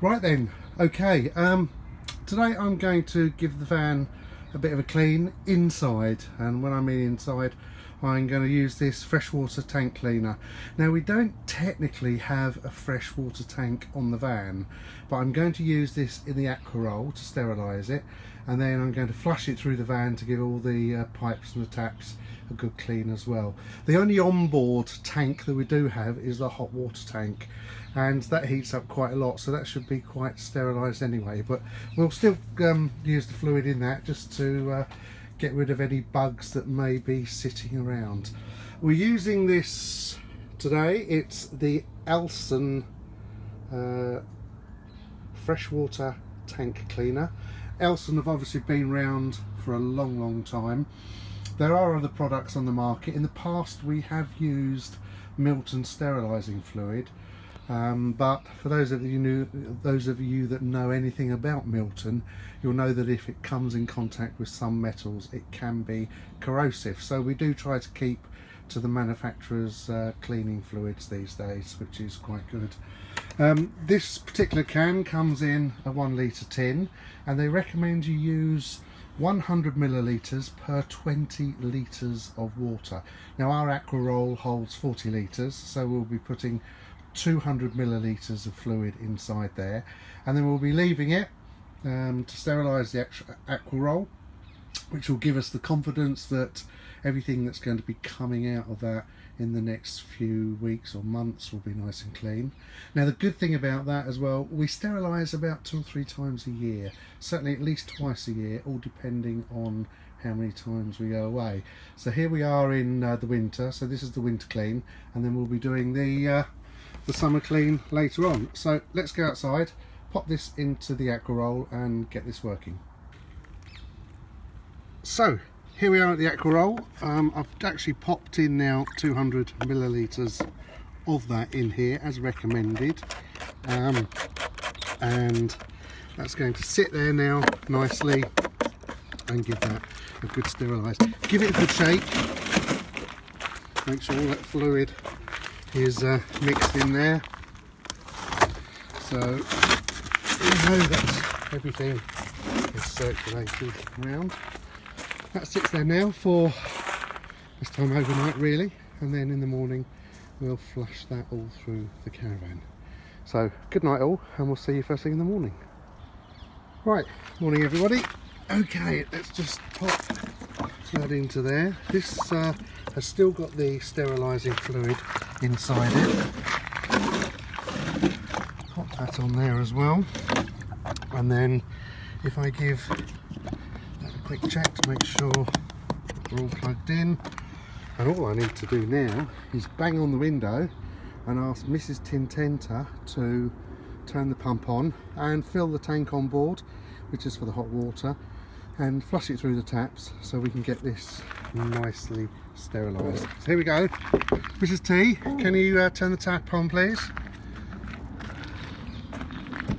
Right then, okay, today I'm going to give the van a bit of a clean inside, and when I mean inside, I'm going to use this freshwater tank cleaner. Now, we don't technically have a freshwater tank on the van, but I'm going to use this in the aqua roll to sterilise it, and then I'm going to flush it through the van to give all the pipes and the taps a good clean as well. The only onboard tank that we do have is the hot water tank, and that heats up quite a lot, so that should be quite sterilised anyway, but we'll still use the fluid in that just to get rid of any bugs that may be sitting around. We're using this today. It's the Elsan freshwater tank cleaner. Elsan have obviously been around for a long time. There are other products on the market. In the past we have used Milton sterilising fluid, but for those of you that know anything about Milton, you'll know that if it comes in contact with some metals, it can be corrosive. So we do try to keep to the manufacturer's cleaning fluids these days, which is quite good. This particular can comes in a 1 litre tin, and they recommend you use 100 millilitres per 20 litres of water. Now, our aqua roll holds 40 litres, so we'll be putting 200 millilitres of fluid inside there, and then we'll be leaving it to sterilise the aqua roll, which will give us the confidence that everything that's going to be coming out of that in the next few weeks or months will be nice and clean. Now, the good thing about that as well, we sterilise about 2 or 3 times a year, certainly at least twice a year, all depending on how many times we go away. So here we are in the winter, so this is the winter clean, and then we'll be doing the summer clean later on. So let's go outside, pop this into the aqua roll and get this working. So here we are at the aqua roll. I've actually popped in now 200 millilitres of that in here as recommended, and that's going to sit there now nicely and give that a good sterilise. Give it a good shake, make sure all that fluid is mixed in there, so we know that everything is circulated around. That sits there now for this time overnight really, and then in the morning we'll flush that all through the caravan. So good night all, and we'll see you first thing in the morning. Right, morning everybody. Okay, let's just pop that into there. This has still got the sterilising fluid inside it. Pop that on there as well, and then if I give that a quick check to make sure we're all plugged in, and all I need to do now is bang on the window and ask Mrs. Tintenta to turn the pump on and fill the tank on board, which is for the hot water, and flush it through the taps so we can get this nicely sterilised. So here we go. Mrs. T, can you turn the tap on please?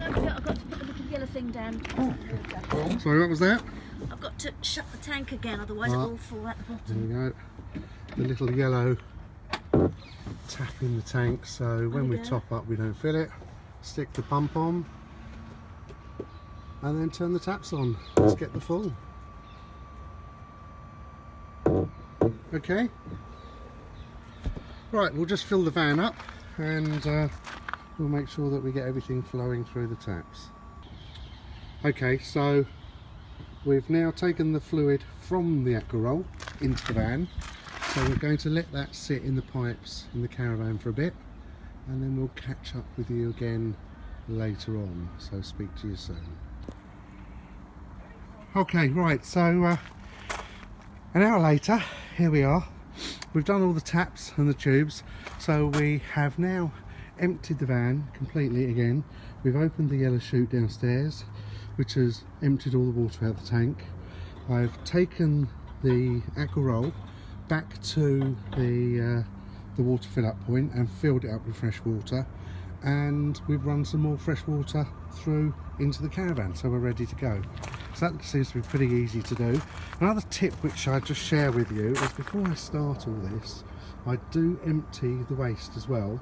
I've got to put the little yellow thing down. Oh. Sorry, what was that? I've got to shut the tank again, otherwise it will fall at the bottom. There we go. The little yellow tap in the tank, so when we top up we don't fill it. Stick the pump on and then turn the taps on. Let's get the full. Okay. Right, we'll just fill the van up, and we'll make sure that we get everything flowing through the taps. Okay, so we've now taken the fluid from the aqua roll into the van, so we're going to let that sit in the pipes in the caravan for a bit, and then we'll catch up with you again later on, so speak to you soon. Okay, right, so an hour later, here we are. We've done all the taps and the tubes, so we have now emptied the van completely again. We've opened the yellow chute downstairs, which has emptied all the water out of the tank. I've taken the aqua roll back to the water fill up point and filled it up with fresh water, and we've run some more fresh water through into the caravan, so we're ready to go. So that seems to be pretty easy to do. Another tip which I just share with you is, before I start all this, I do empty the waste as well,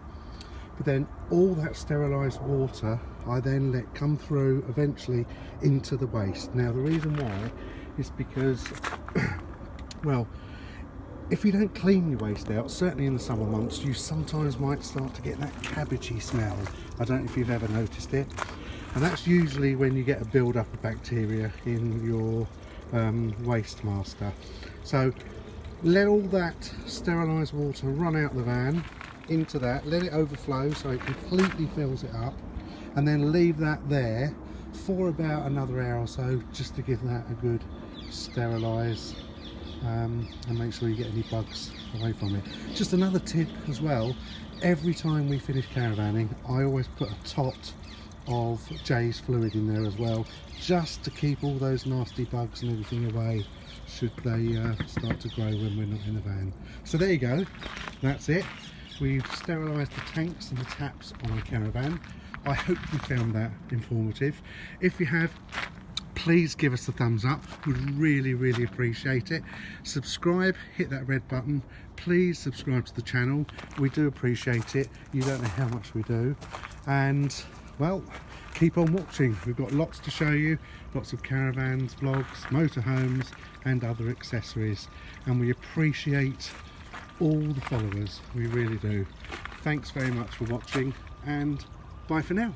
but then all that sterilised water I then let come through eventually into the waste. Now the reason why is because well, if you don't clean your waste out, certainly in the summer months, you sometimes might start to get that cabbagey smell. I don't know if you've ever noticed it, and that's usually when you get a build-up of bacteria in your waste master. So let all that sterilised water run out the van into that, let it overflow so it completely fills it up, and then leave that there for about another hour or so, just to give that a good sterilise and make sure you get any bugs away from it. Just another tip as well, every time we finish caravanning I always put a tot of Jay's fluid in there as well, just to keep all those nasty bugs and everything away should they start to grow when we're not in the van. So there you go, that's it. We've sterilised the tanks and the taps on our caravan. I hope you found that informative. If you have, please give us a thumbs up, we'd really appreciate it. Subscribe, hit that red button, please subscribe to the channel, we do appreciate it. You don't know how much we do. And well, keep on watching, we've got lots to show you, lots of caravans, vlogs, motorhomes and other accessories, and we appreciate all the followers, we really do. Thanks very much for watching, and bye for now.